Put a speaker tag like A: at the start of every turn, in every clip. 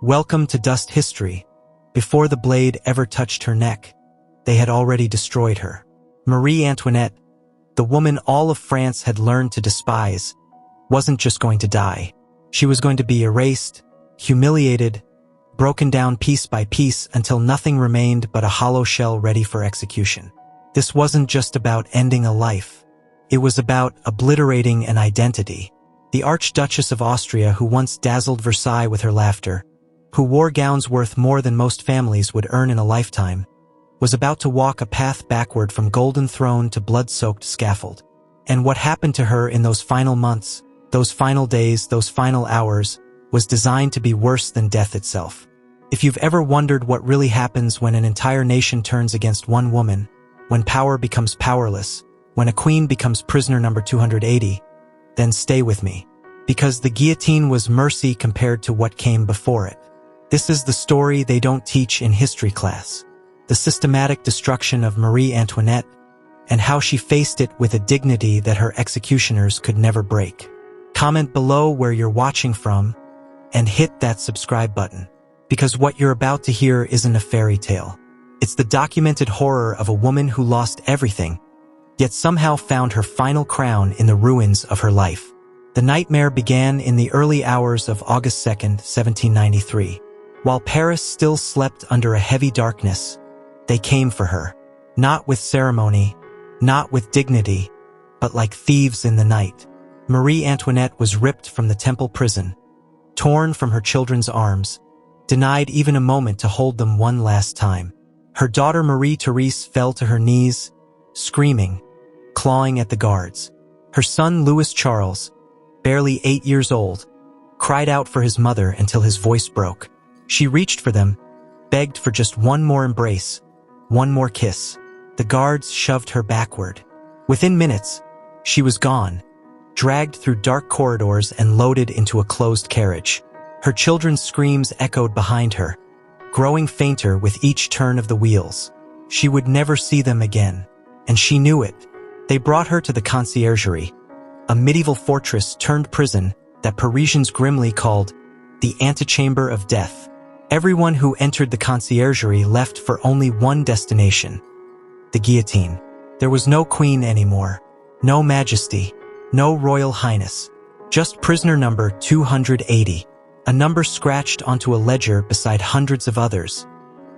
A: Welcome to dust history. Before the blade ever touched her neck, they had already destroyed her. Marie Antoinette, the woman all of France had learned to despise, wasn't just going to die. She was going to be erased, humiliated, broken down piece by piece until nothing remained but a hollow shell ready for execution. This wasn't just about ending a life. It was about obliterating an identity. The Archduchess of Austria, who once dazzled Versailles with her laughter, who wore gowns worth more than most families would earn in a lifetime, was about to walk a path backward from golden throne to blood-soaked scaffold. And what happened to her in those final months, those final days, those final hours, was designed to be worse than death itself. If you've ever wondered what really happens when an entire nation turns against one woman, when power becomes powerless, when a queen becomes prisoner number 280, then stay with me. Because the guillotine was mercy compared to what came before it. This is the story they don't teach in history class. The systematic destruction of Marie Antoinette, and how she faced it with a dignity that her executioners could never break. Comment below where you're watching from, and hit that subscribe button. Because what you're about to hear isn't a fairy tale. It's the documented horror of a woman who lost everything, yet somehow found her final crown in the ruins of her life. The nightmare began in the early hours of August 2nd, 1793. While Paris still slept under a heavy darkness, they came for her. Not with ceremony, not with dignity, but like thieves in the night. Marie Antoinette was ripped from the Temple prison, torn from her children's arms, denied even a moment to hold them one last time. Her daughter Marie-Therese fell to her knees, screaming, clawing at the guards. Her son Louis Charles, barely 8 years old, cried out for his mother until his voice broke. She reached for them, begged for just one more embrace, one more kiss. The guards shoved her backward. Within minutes, she was gone, dragged through dark corridors and loaded into a closed carriage. Her children's screams echoed behind her, growing fainter with each turn of the wheels. She would never see them again, and she knew it. They brought her to the Conciergerie, a medieval fortress turned prison that Parisians grimly called the antechamber of death. Everyone who entered the Conciergerie left for only one destination: the guillotine. There was no queen anymore, no majesty, no royal highness, just prisoner number 280, a number scratched onto a ledger beside hundreds of others,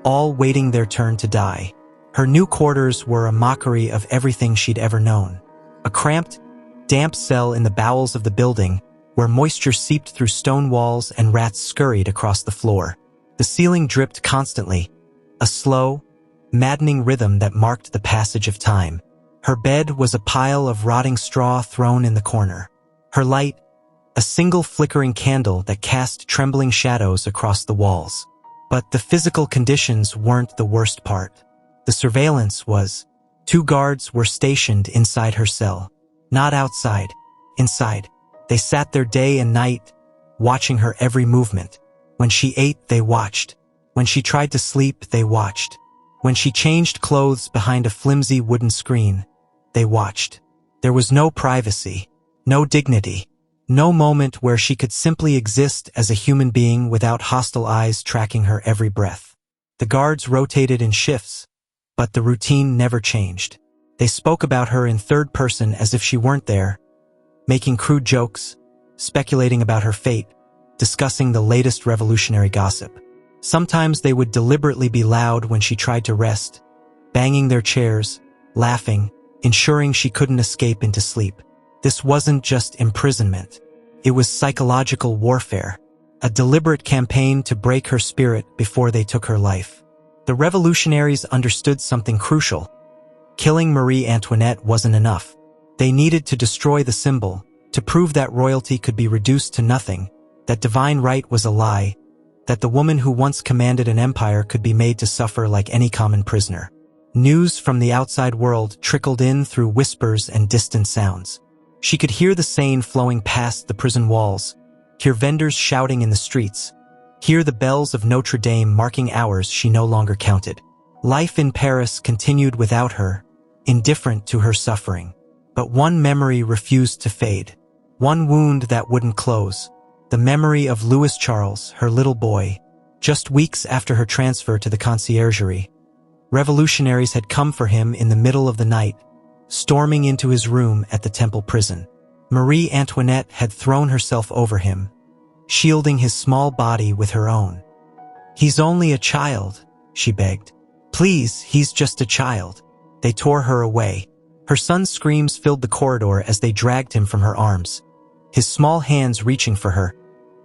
A: all waiting their turn to die. Her new quarters were a mockery of everything she'd ever known. A cramped, damp cell in the bowels of the building where moisture seeped through stone walls and rats scurried across the floor. The ceiling dripped constantly, a slow, maddening rhythm that marked the passage of time. Her bed was a pile of rotting straw thrown in the corner. Her light, a single flickering candle that cast trembling shadows across the walls. But the physical conditions weren't the worst part. The surveillance was. 2 guards were stationed inside her cell. Not outside, inside. They sat there day and night, watching her every movement. When she ate, they watched. When she tried to sleep, they watched. When she changed clothes behind a flimsy wooden screen, they watched. There was no privacy, no dignity, no moment where she could simply exist as a human being without hostile eyes tracking her every breath. The guards rotated in shifts, but the routine never changed. They spoke about her in third person as if she weren't there, making crude jokes, speculating about her fate, discussing the latest revolutionary gossip. Sometimes they would deliberately be loud when she tried to rest, banging their chairs, laughing, ensuring she couldn't escape into sleep. This wasn't just imprisonment. It was psychological warfare, a deliberate campaign to break her spirit before they took her life. The revolutionaries understood something crucial. Killing Marie Antoinette wasn't enough. They needed to destroy the symbol, to prove that royalty could be reduced to nothing, that divine right was a lie, that the woman who once commanded an empire could be made to suffer like any common prisoner. News from the outside world trickled in through whispers and distant sounds. She could hear the Seine flowing past the prison walls, hear vendors shouting in the streets, hear the bells of Notre Dame marking hours she no longer counted. Life in Paris continued without her, indifferent to her suffering. But one memory refused to fade. One wound that wouldn't close. The memory of Louis Charles, her little boy, Just weeks after her transfer to the Conciergerie, revolutionaries had come for him in the middle of the night, storming into his room at the Temple prison. Marie Antoinette had thrown herself over him, shielding his small body with her own. "He's only a child," she begged. "Please, he's just a child." They tore her away. Her son's screams filled the corridor as they dragged him from her arms, his small hands reaching for her,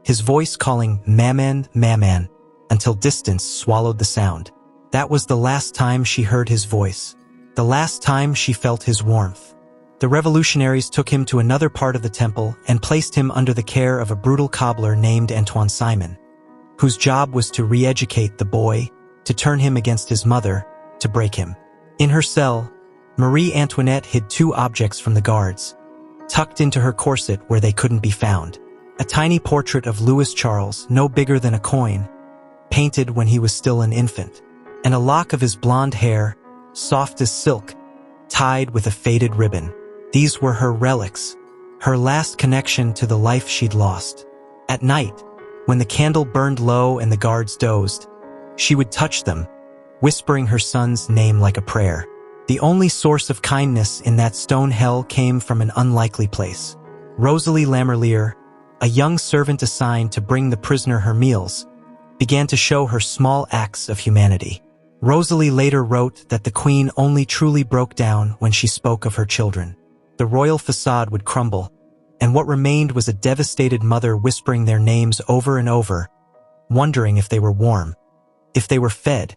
A: his voice calling "Maman, Maman," until distance swallowed the sound. That was the last time she heard his voice, the last time she felt his warmth. The revolutionaries took him to another part of the temple and placed him under the care of a brutal cobbler named Antoine Simon, whose job was to re-educate the boy, to turn him against his mother, to break him. In her cell, Marie Antoinette hid two objects from the guards, tucked into her corset where they couldn't be found. A tiny portrait of Louis Charles, no bigger than a coin, painted when he was still an infant, and a lock of his blonde hair, soft as silk, tied with a faded ribbon. These were her relics, her last connection to the life she'd lost. At night, when the candle burned low and the guards dozed, she would touch them, whispering her son's name like a prayer. The only source of kindness in that stone hell came from an unlikely place. Rosalie Lamerlier, a young servant assigned to bring the prisoner her meals, began to show her small acts of humanity. Rosalie later wrote that the queen only truly broke down when she spoke of her children. The royal facade would crumble, and what remained was a devastated mother whispering their names over and over, wondering if they were warm, if they were fed,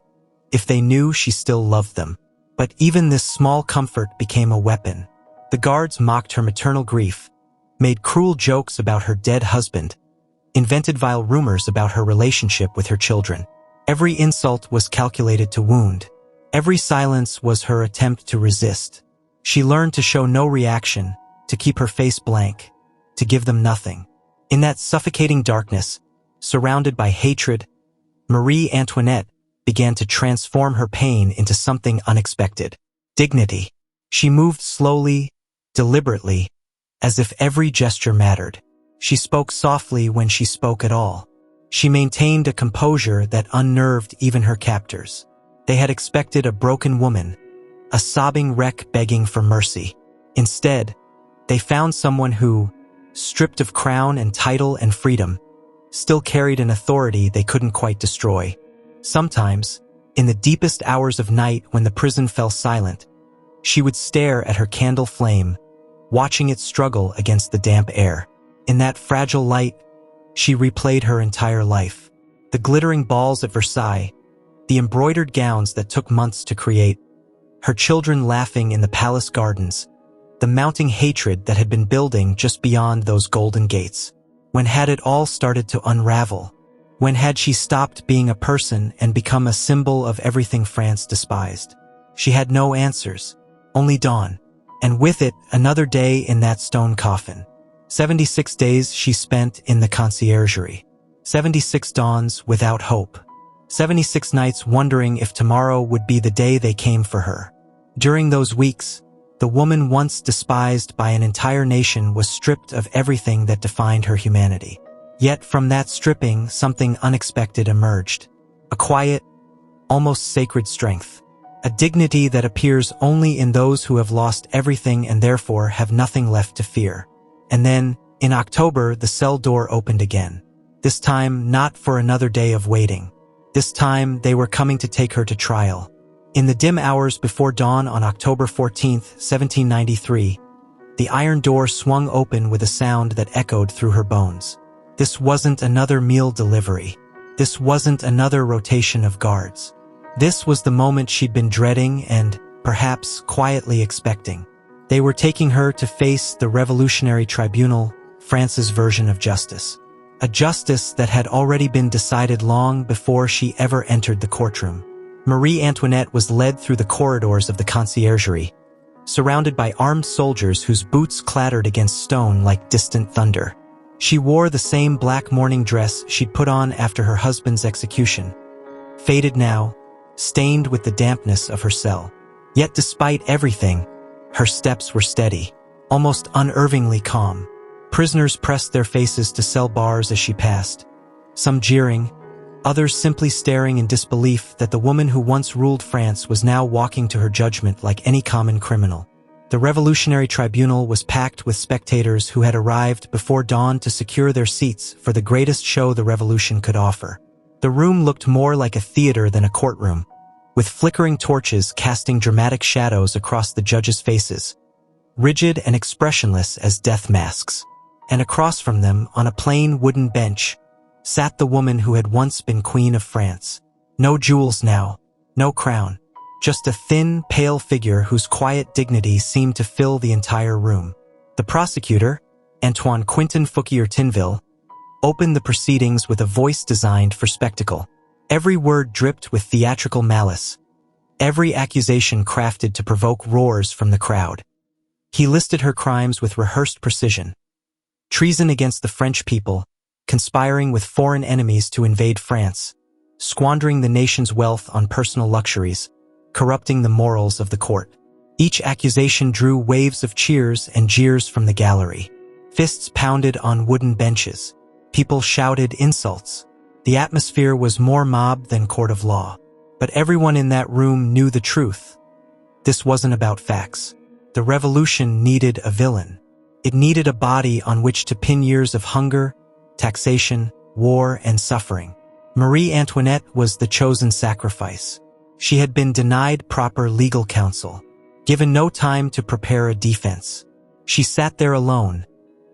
A: if they knew she still loved them. But even this small comfort became a weapon. The guards mocked her maternal grief, made cruel jokes about her dead husband, invented vile rumors about her relationship with her children. Every insult was calculated to wound. Every silence was her attempt to resist. She learned to show no reaction, to keep her face blank, to give them nothing. In that suffocating darkness, surrounded by hatred, Marie Antoinette began to transform her pain into something unexpected. Dignity. She moved slowly, deliberately, as if every gesture mattered. She spoke softly when she spoke at all. She maintained a composure that unnerved even her captors. They had expected a broken woman, a sobbing wreck begging for mercy. Instead, they found someone who, stripped of crown and title and freedom, still carried an authority they couldn't quite destroy. Sometimes, in the deepest hours of night when the prison fell silent, she would stare at her candle flame, watching it struggle against the damp air. In that fragile light, she replayed her entire life. The glittering balls at Versailles, the embroidered gowns that took months to create, her children laughing in the palace gardens, the mounting hatred that had been building just beyond those golden gates. When had it all started to unravel? When had she stopped being a person and become a symbol of everything France despised? She had no answers, only dawn, and with it, another day in that stone coffin. 76 days she spent in the Conciergerie. 76 dawns without hope. 76 nights wondering if tomorrow would be the day they came for her. During those weeks, the woman once despised by an entire nation was stripped of everything that defined her humanity. Yet from that stripping, something unexpected emerged. A quiet, almost sacred strength. A dignity that appears only in those who have lost everything and therefore have nothing left to fear. And then, in October, the cell door opened again. This time, not for another day of waiting. This time, they were coming to take her to trial. In the dim hours before dawn on October 14, 1793, the iron door swung open with a sound that echoed through her bones. This wasn't another meal delivery. This wasn't another rotation of guards. This was the moment she'd been dreading and, perhaps, quietly expecting. They were taking her to face the revolutionary tribunal, France's version of justice. A justice that had already been decided long before she ever entered the courtroom. Marie Antoinette was led through the corridors of the Conciergerie, surrounded by armed soldiers whose boots clattered against stone like distant thunder. She wore the same black mourning dress she'd put on after her husband's execution, faded now, stained with the dampness of her cell. Yet despite everything, her steps were steady, almost unnervingly calm. Prisoners pressed their faces to cell bars as she passed, some jeering, others simply staring in disbelief that the woman who once ruled France was now walking to her judgment like any common criminal. The revolutionary tribunal was packed with spectators who had arrived before dawn to secure their seats for the greatest show the revolution could offer. The room looked more like a theater than a courtroom, with flickering torches casting dramatic shadows across the judges' faces, rigid and expressionless as death masks. And across from them, on a plain wooden bench, sat the woman who had once been Queen of France. No jewels now, no crown. Just a thin, pale figure whose quiet dignity seemed to fill the entire room. The prosecutor, Antoine Quentin Fouquier-Tinville, opened the proceedings with a voice designed for spectacle. Every word dripped with theatrical malice, every accusation crafted to provoke roars from the crowd. He listed her crimes with rehearsed precision. Treason against the French people, conspiring with foreign enemies to invade France, squandering the nation's wealth on personal luxuries, corrupting the morals of the court. Each accusation drew waves of cheers and jeers from the gallery. Fists pounded on wooden benches. People shouted insults. The atmosphere was more mob than court of law. But everyone in that room knew the truth. This wasn't about facts. The revolution needed a villain. It needed a body on which to pin years of hunger, taxation, war, and suffering. Marie Antoinette was the chosen sacrifice. She had been denied proper legal counsel, given no time to prepare a defense. She sat there alone,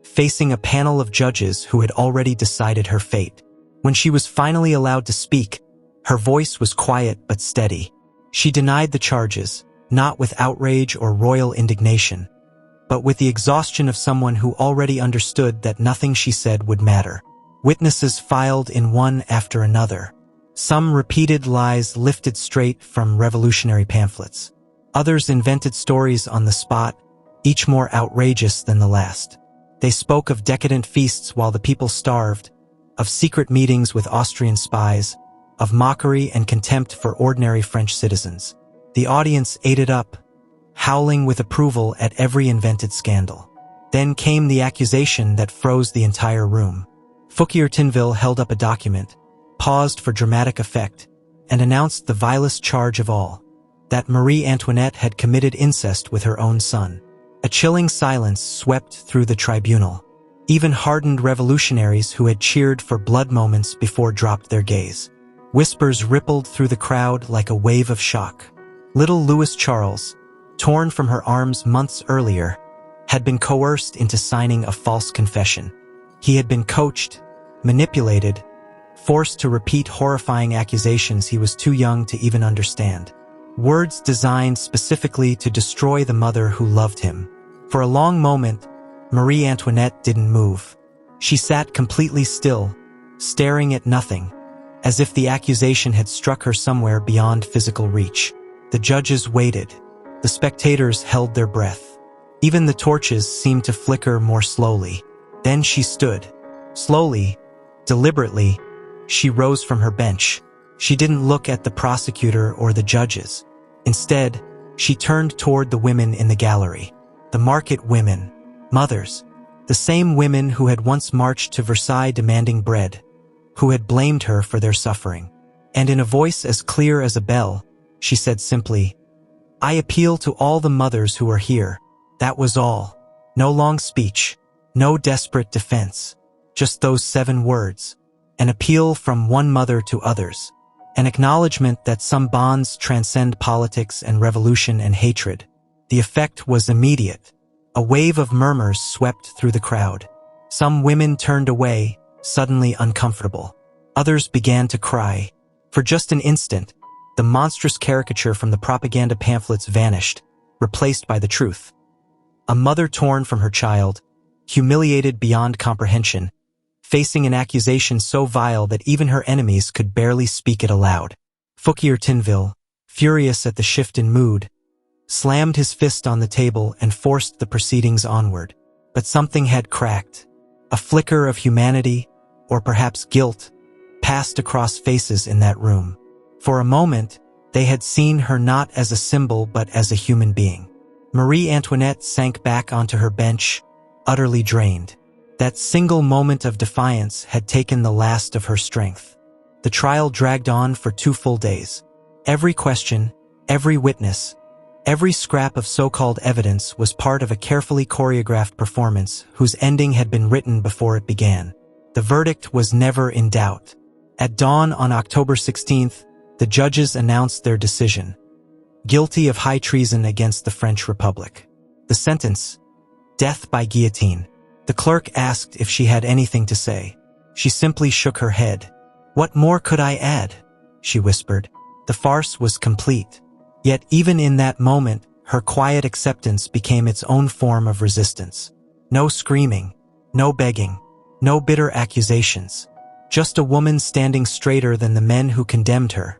A: facing a panel of judges who had already decided her fate. When she was finally allowed to speak, her voice was quiet but steady. She denied the charges, not with outrage or royal indignation, but with the exhaustion of someone who already understood that nothing she said would matter. Witnesses filed in one after another. Some repeated lies lifted straight from revolutionary pamphlets. Others invented stories on the spot, each more outrageous than the last. They spoke of decadent feasts while the people starved, of secret meetings with Austrian spies, of mockery and contempt for ordinary French citizens. The audience ate it up, howling with approval at every invented scandal. Then came the accusation that froze the entire room. Fouquier-Tinville held up a document, paused for dramatic effect, and announced the vilest charge of all, that Marie Antoinette had committed incest with her own son. A chilling silence swept through the tribunal. Even hardened revolutionaries who had cheered for blood moments before dropped their gaze. Whispers rippled through the crowd like a wave of shock. Little Louis Charles, torn from her arms months earlier, had been coerced into signing a false confession. He had been coached, manipulated, forced to repeat horrifying accusations he was too young to even understand. Words designed specifically to destroy the mother who loved him. For a long moment, Marie Antoinette didn't move. She sat completely still, staring at nothing, as if the accusation had struck her somewhere beyond physical reach. The judges waited. The spectators held their breath. Even the torches seemed to flicker more slowly. Then she stood. Slowly, deliberately, she rose from her bench. She didn't look at the prosecutor or the judges. Instead, she turned toward the women in the gallery. The market women, mothers, the same women who had once marched to Versailles demanding bread, who had blamed her for their suffering. And in a voice as clear as a bell, she said simply, "I appeal to all the mothers who are here." That was all. No long speech, no desperate defense. Just those 7 words. An appeal from one mother to others. An acknowledgement that some bonds transcend politics and revolution and hatred. The effect was immediate. A wave of murmurs swept through the crowd. Some women turned away, suddenly uncomfortable. Others began to cry. For just an instant, the monstrous caricature from the propaganda pamphlets vanished, replaced by the truth. A mother torn from her child, humiliated beyond comprehension, facing an accusation so vile that even her enemies could barely speak it aloud. Fouquier-Tinville, furious at the shift in mood, slammed his fist on the table and forced the proceedings onward. But something had cracked. A flicker of humanity, or perhaps guilt, passed across faces in that room. For a moment, they had seen her not as a symbol but as a human being. Marie Antoinette sank back onto her bench, utterly drained. That single moment of defiance had taken the last of her strength. The trial dragged on for 2 full days. Every question, every witness, every scrap of so-called evidence was part of a carefully choreographed performance whose ending had been written before it began. The verdict was never in doubt. At dawn on October 16th, the judges announced their decision. Guilty of high treason against the French Republic. The sentence: death by guillotine. The clerk asked if she had anything to say. She simply shook her head. "What more could I add?" she whispered. The farce was complete. Yet even in that moment, her quiet acceptance became its own form of resistance. No screaming, no begging, no bitter accusations. Just a woman standing straighter than the men who condemned her,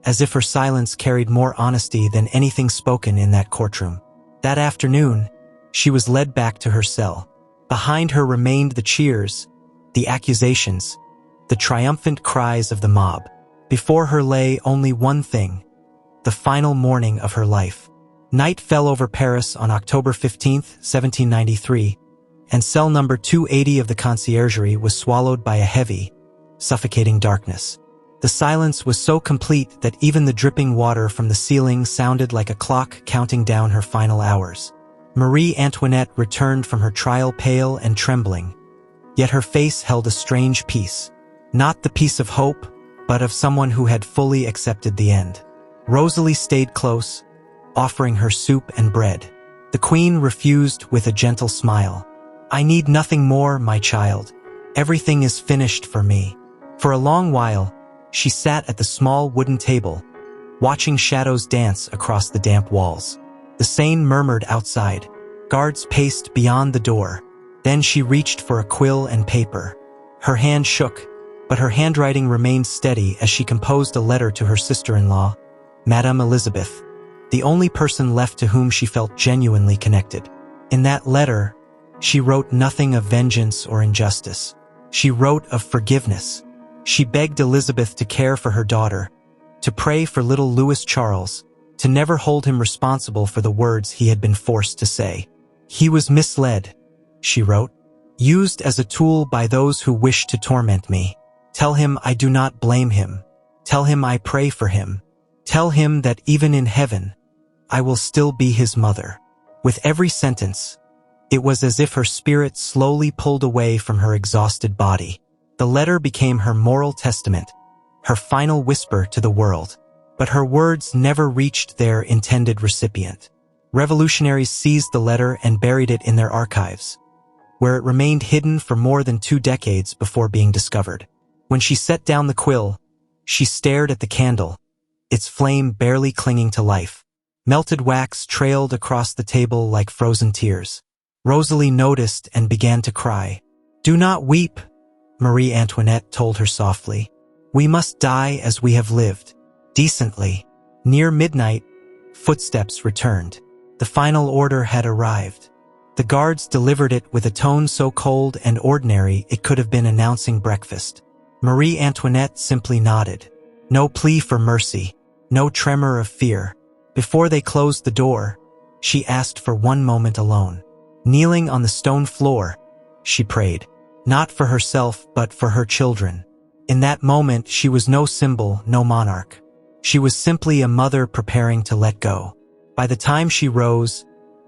A: as if her silence carried more honesty than anything spoken in that courtroom. That afternoon, she was led back to her cell. Behind her remained the cheers, the accusations, the triumphant cries of the mob. Before her lay only one thing: the final morning of her life. Night fell over Paris on October 15th, 1793, and cell number 280 of the Conciergerie was swallowed by a heavy, suffocating darkness. The silence was so complete that even the dripping water from the ceiling sounded like a clock counting down her final hours. Marie Antoinette returned from her trial pale and trembling, yet her face held a strange peace. Not the peace of hope, but of someone who had fully accepted the end. Rosalie stayed close, offering her soup and bread. The queen refused with a gentle smile. "I need nothing more, my child. Everything is finished for me." For a long while, she sat at the small wooden table, watching shadows dance across the damp walls. The Seine murmured outside. Guards paced beyond the door. Then she reached for a quill and paper. Her hand shook, but her handwriting remained steady as she composed a letter to her sister-in-law, Madame Elizabeth, the only person left to whom she felt genuinely connected. In that letter, she wrote nothing of vengeance or injustice. She wrote of forgiveness. She begged Elizabeth to care for her daughter, to pray for little Louis Charles, to never hold him responsible for the words he had been forced to say. "He was misled," she wrote, "used as a tool by those who wish to torment me. Tell him I do not blame him. Tell him I pray for him. Tell him that even in heaven, I will still be his mother." With every sentence, it was as if her spirit slowly pulled away from her exhausted body. The letter became her moral testament, her final whisper to the world. But her words never reached their intended recipient. Revolutionaries seized the letter and buried it in their archives, where it remained hidden for more than 2 decades before being discovered. When she set down the quill, she stared at the candle, its flame barely clinging to life. Melted wax trailed across the table like frozen tears. Rosalie noticed and began to cry. "Do not weep," Marie Antoinette told her softly. "We must die as we have lived, decently." Near midnight, footsteps returned. The final order had arrived. The guards delivered it with a tone so cold and ordinary it could have been announcing breakfast. Marie Antoinette simply nodded. No plea for mercy, no tremor of fear. Before they closed the door, she asked for one moment alone. Kneeling on the stone floor, she prayed, not for herself but for her children. In that moment, she was no symbol, no monarch. She was simply a mother preparing to let go. By the time she rose,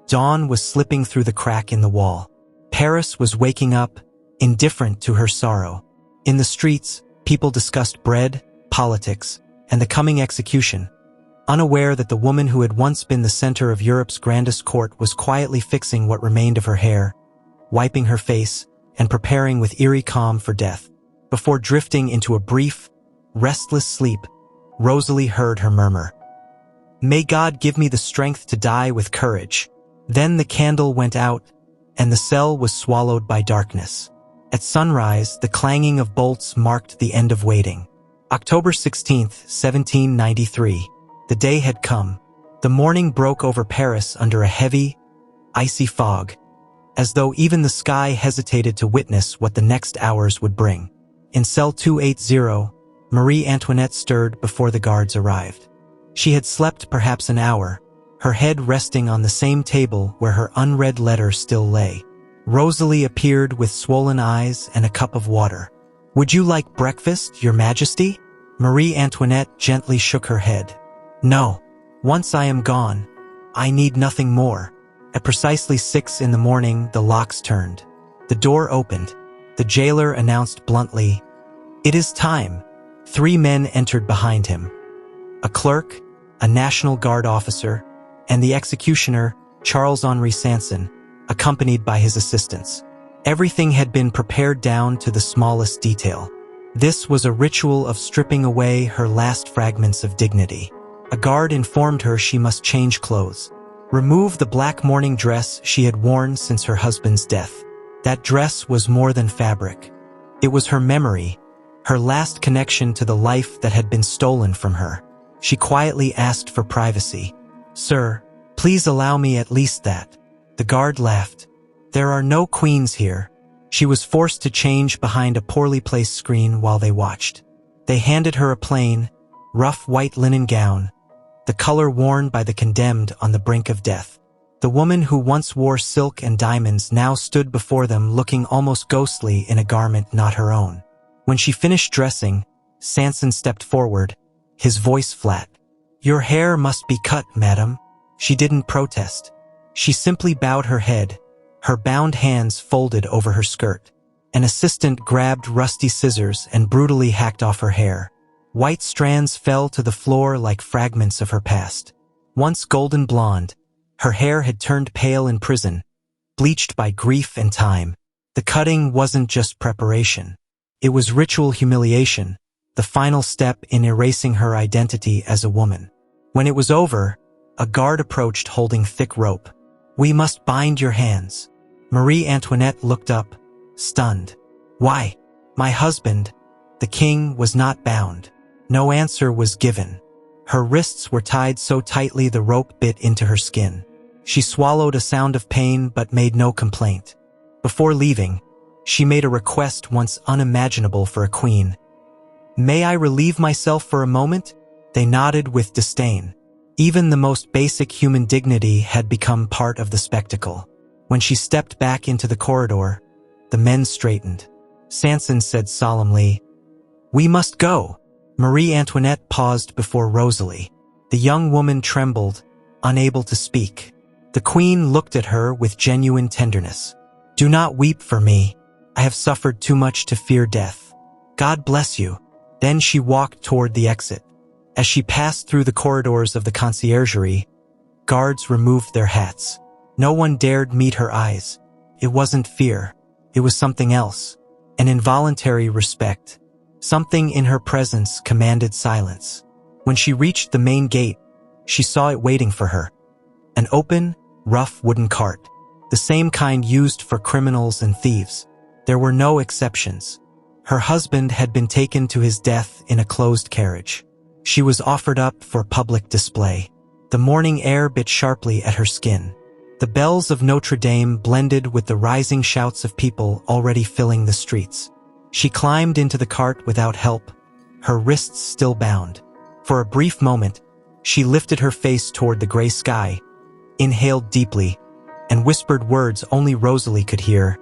A: dawn was slipping through the crack in the wall. Paris was waking up, indifferent to her sorrow. In the streets, people discussed bread, politics, and the coming execution, unaware that the woman who had once been the center of Europe's grandest court was quietly fixing what remained of her hair, wiping her face, and preparing with eerie calm for death. Before drifting into a brief, restless sleep, Rosalie heard her murmur, "May God give me the strength to die with courage." Then the candle went out, and the cell was swallowed by darkness. At sunrise, the clanging of bolts marked the end of waiting. October 16th, 1793. The day had come. The morning broke over Paris under a heavy, icy fog, as though even the sky hesitated to witness what the next hours would bring. In cell 280, Marie Antoinette stirred before the guards arrived. She had slept perhaps an hour, her head resting on the same table where her unread letter still lay. Rosalie appeared with swollen eyes and a cup of water. "Would you like breakfast, Your Majesty?" Marie Antoinette gently shook her head. No. Once I am gone, I need nothing more. At precisely 6 in the morning, the locks turned. The door opened. The jailer announced bluntly, "It is time." 3 men entered behind him. A clerk, a National Guard officer, and the executioner, Charles-Henri Sanson, accompanied by his assistants. Everything had been prepared down to the smallest detail. This was a ritual of stripping away her last fragments of dignity. A guard informed her she must change clothes, remove the black mourning dress she had worn since her husband's death. That dress was more than fabric. It was her memory, her last connection to the life that had been stolen from her. She quietly asked for privacy. "Sir, please allow me at least that." The guard laughed. "There are no queens here." She was forced to change behind a poorly placed screen while they watched. They handed her a plain, rough white linen gown, the color worn by the condemned on the brink of death. The woman who once wore silk and diamonds now stood before them looking almost ghostly in a garment not her own. When she finished dressing, Sanson stepped forward, his voice flat. "Your hair must be cut, madam." She didn't protest. She simply bowed her head, her bound hands folded over her skirt. An assistant grabbed rusty scissors and brutally hacked off her hair. White strands fell to the floor like fragments of her past. Once golden blonde, her hair had turned pale in prison, bleached by grief and time. The cutting wasn't just preparation. It was ritual humiliation, the final step in erasing her identity as a woman. When it was over, a guard approached holding thick rope. "We must bind your hands." Marie Antoinette looked up, stunned. "Why? My husband, the king, was not bound." No answer was given. Her wrists were tied so tightly the rope bit into her skin. She swallowed a sound of pain but made no complaint. Before leaving, she made a request once unimaginable for a queen. "May I relieve myself for a moment?" They nodded with disdain. Even the most basic human dignity had become part of the spectacle. When she stepped back into the corridor, the men straightened. Sanson said solemnly, "We must go." Marie Antoinette paused before Rosalie. The young woman trembled, unable to speak. The queen looked at her with genuine tenderness. "Do not weep for me. I have suffered too much to fear death. God bless you." Then she walked toward the exit. As she passed through the corridors of the Conciergerie, guards removed their hats. No one dared meet her eyes. It wasn't fear. It was something else. An involuntary respect. Something in her presence commanded silence. When she reached the main gate, she saw it waiting for her. An open, rough wooden cart. The same kind used for criminals and thieves. There were no exceptions. Her husband had been taken to his death in a closed carriage. She was offered up for public display. The morning air bit sharply at her skin. The bells of Notre Dame blended with the rising shouts of people already filling the streets. She climbed into the cart without help, her wrists still bound. For a brief moment, she lifted her face toward the gray sky, inhaled deeply, and whispered words only Rosalie could hear.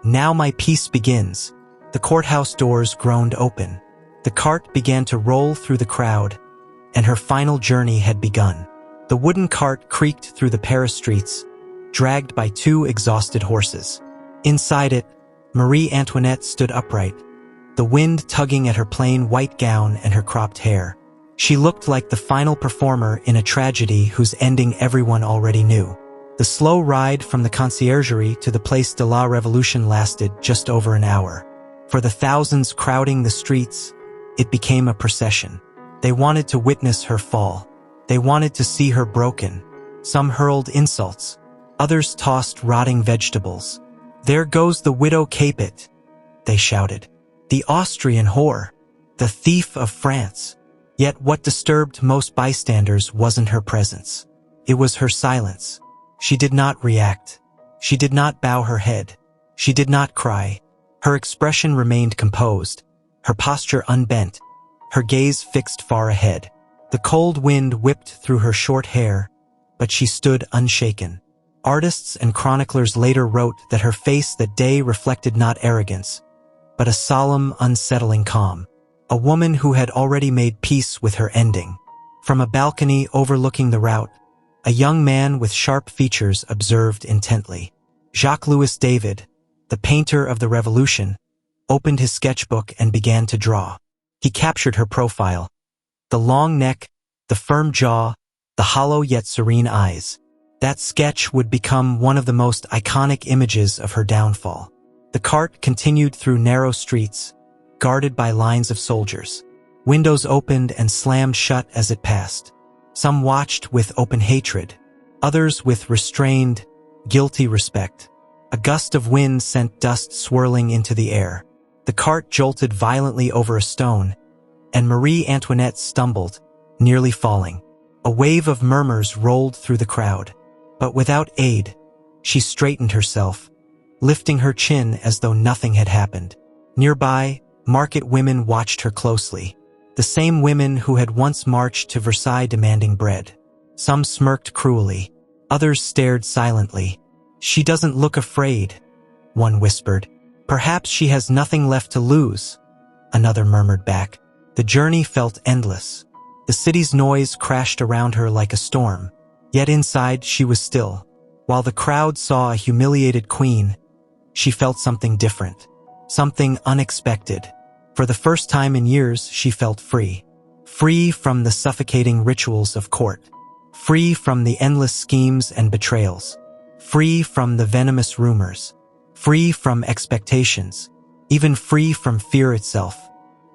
A: "Now my peace begins." The courthouse doors groaned open. The cart began to roll through the crowd, and her final journey had begun. The wooden cart creaked through the Paris streets, dragged by 2 exhausted horses. Inside it, Marie Antoinette stood upright, the wind tugging at her plain white gown and her cropped hair. She looked like the final performer in a tragedy whose ending everyone already knew. The slow ride from the Conciergerie to the Place de la Révolution lasted just over an hour. For the thousands crowding the streets, it became a procession. They wanted to witness her fall. They wanted to see her broken. Some hurled insults. Others tossed rotting vegetables. "There goes the widow Capet," they shouted. "The Austrian whore. The thief of France." Yet what disturbed most bystanders wasn't her presence. It was her silence. She did not react. She did not bow her head. She did not cry. Her expression remained composed, her posture unbent, her gaze fixed far ahead. The cold wind whipped through her short hair, but she stood unshaken. Artists and chroniclers later wrote that her face that day reflected not arrogance, but a solemn, unsettling calm. a woman who had already made peace with her ending. From a balcony overlooking the route, a young man with sharp features observed intently. Jacques-Louis David, the painter of the Revolution, opened his sketchbook and began to draw. He captured her profile. The long neck, the firm jaw, the hollow yet serene eyes. That sketch would become one of the most iconic images of her downfall. The cart continued through narrow streets, guarded by lines of soldiers. Windows opened and slammed shut as it passed. Some watched with open hatred, others with restrained, guilty respect. A gust of wind sent dust swirling into the air. The cart jolted violently over a stone, and Marie Antoinette stumbled, nearly falling. A wave of murmurs rolled through the crowd, but without aid, she straightened herself, lifting her chin as though nothing had happened. Nearby, market women watched her closely, the same women who had once marched to Versailles demanding bread. Some smirked cruelly, others stared silently. "She doesn't look afraid," one whispered. "Perhaps she has nothing left to lose," another murmured back. The journey felt endless. The city's noise crashed around her like a storm, yet inside she was still. While the crowd saw a humiliated queen, she felt something different, something unexpected. For the first time in years, she felt free. Free from the suffocating rituals of court. Free from the endless schemes and betrayals. Free from the venomous rumors. Free from expectations. Even free from fear itself.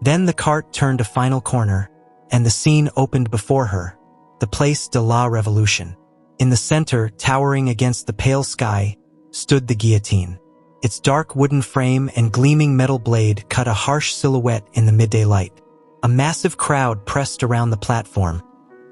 A: Then the cart turned a final corner, and the scene opened before her, the Place de la Révolution. In the center, towering against the pale sky, stood the guillotine. Its dark wooden frame and gleaming metal blade cut a harsh silhouette in the midday light. A massive crowd pressed around the platform,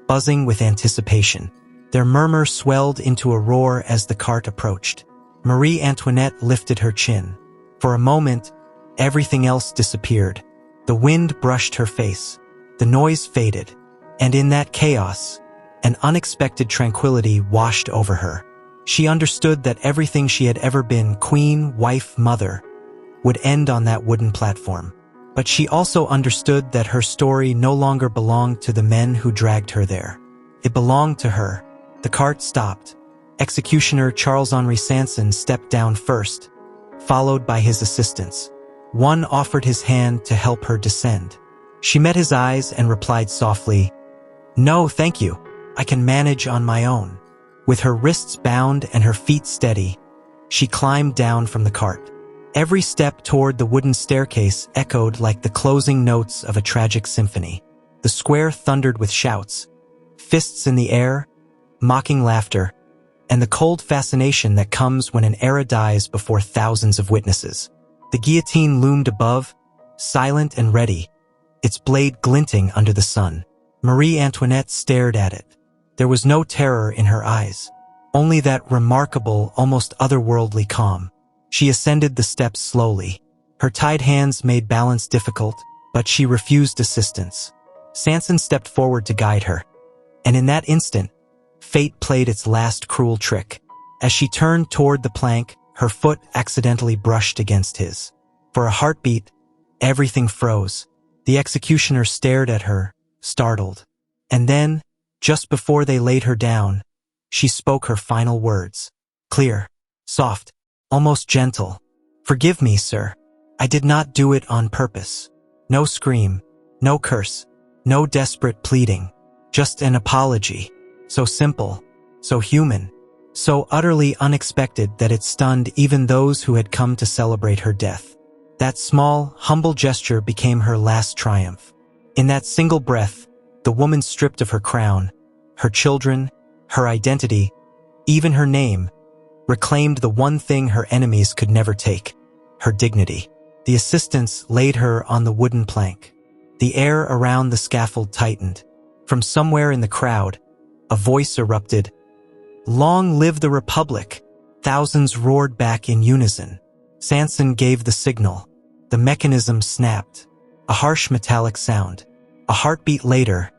A: buzzing with anticipation. Their murmur swelled into a roar as the cart approached. Marie Antoinette lifted her chin. For a moment, everything else disappeared. The wind brushed her face. The noise faded. And in that chaos, an unexpected tranquility washed over her. She understood that everything she had ever been, queen, wife, mother, would end on that wooden platform. But she also understood that her story no longer belonged to the men who dragged her there. It belonged to her. The cart stopped. Executioner Charles-Henri Sanson stepped down first, followed by his assistants. One offered his hand to help her descend. She met his eyes and replied softly, "No, thank you. I can manage on my own." With her wrists bound and her feet steady, she climbed down from the cart. Every step toward the wooden staircase echoed like the closing notes of a tragic symphony. The square thundered with shouts, fists in the air, mocking laughter, and the cold fascination that comes when an era dies before thousands of witnesses. The guillotine loomed above, silent and ready, its blade glinting under the sun. Marie Antoinette stared at it. There was no terror in her eyes, only that remarkable, almost otherworldly calm. She ascended the steps slowly. Her tied hands made balance difficult, but she refused assistance. Sanson stepped forward to guide her, and in that instant, fate played its last cruel trick. As she turned toward the plank, her foot accidentally brushed against his. For a heartbeat, everything froze. The executioner stared at her, startled. And then, just before they laid her down, she spoke her final words. Clear, soft, almost gentle. "Forgive me, sir. I did not do it on purpose." No scream, no curse, no desperate pleading. Just an apology. So simple, so human, so utterly unexpected that it stunned even those who had come to celebrate her death. That small, humble gesture became her last triumph. In that single breath, the woman stripped of her crown, her children, her identity, even her name, reclaimed the one thing her enemies could never take, her dignity. The assistants laid her on the wooden plank. The air around the scaffold tightened. From somewhere in the crowd, a voice erupted. "Long live the Republic!" Thousands roared back in unison. Sanson gave the signal. The mechanism snapped. A harsh metallic sound. A heartbeat later,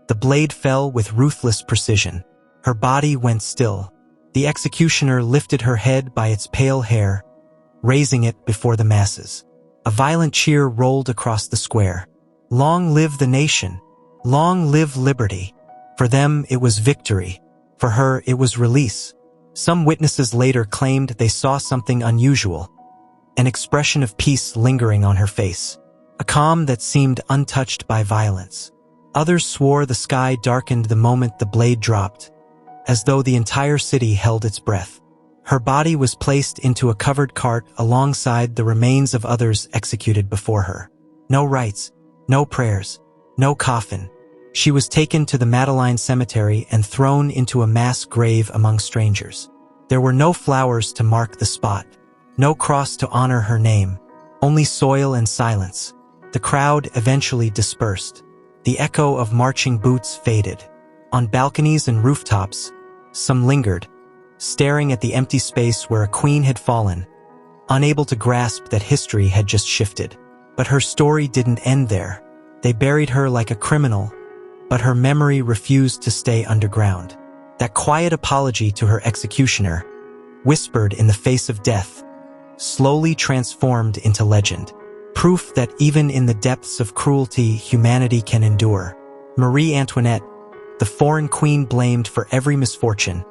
A: the blade fell with ruthless precision. Her body went still. The executioner lifted her head by its pale hair, raising it before the masses. A violent cheer rolled across the square. Long live the nation. Long live liberty. For them, it was victory. For her, it was release. Some witnesses later claimed they saw something unusual, an expression of peace lingering on her face, a calm that seemed untouched by violence. Others swore the sky darkened the moment the blade dropped, as though the entire city held its breath. Her body was placed into a covered cart alongside the remains of others executed before her. No rites, no prayers, no coffin. She was taken to the Madeleine Cemetery and thrown into a mass grave among strangers. There were no flowers to mark the spot, no cross to honor her name, only soil and silence. The crowd eventually dispersed. The echo of marching boots faded. On balconies and rooftops, some lingered, staring at the empty space where a queen had fallen, unable to grasp that history had just shifted. But her story didn't end there. They buried her like a criminal, but her memory refused to stay underground. That quiet apology to her executioner, whispered in the face of death, slowly transformed into legend. Proof that even in the depths of cruelty, humanity can endure. Marie Antoinette, the foreign queen blamed for every misfortune,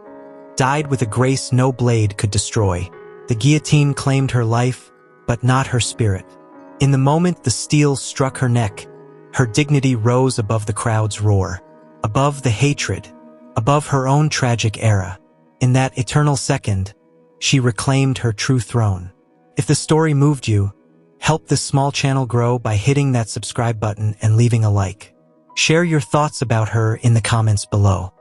A: died with a grace no blade could destroy. The guillotine claimed her life, but not her spirit. In the moment the steel struck her neck, her dignity rose above the crowd's roar, above the hatred, above her own tragic era. In that eternal second, she reclaimed her true throne. If the story moved you, help this small channel grow by hitting that subscribe button and leaving a like. Share your thoughts about her in the comments below.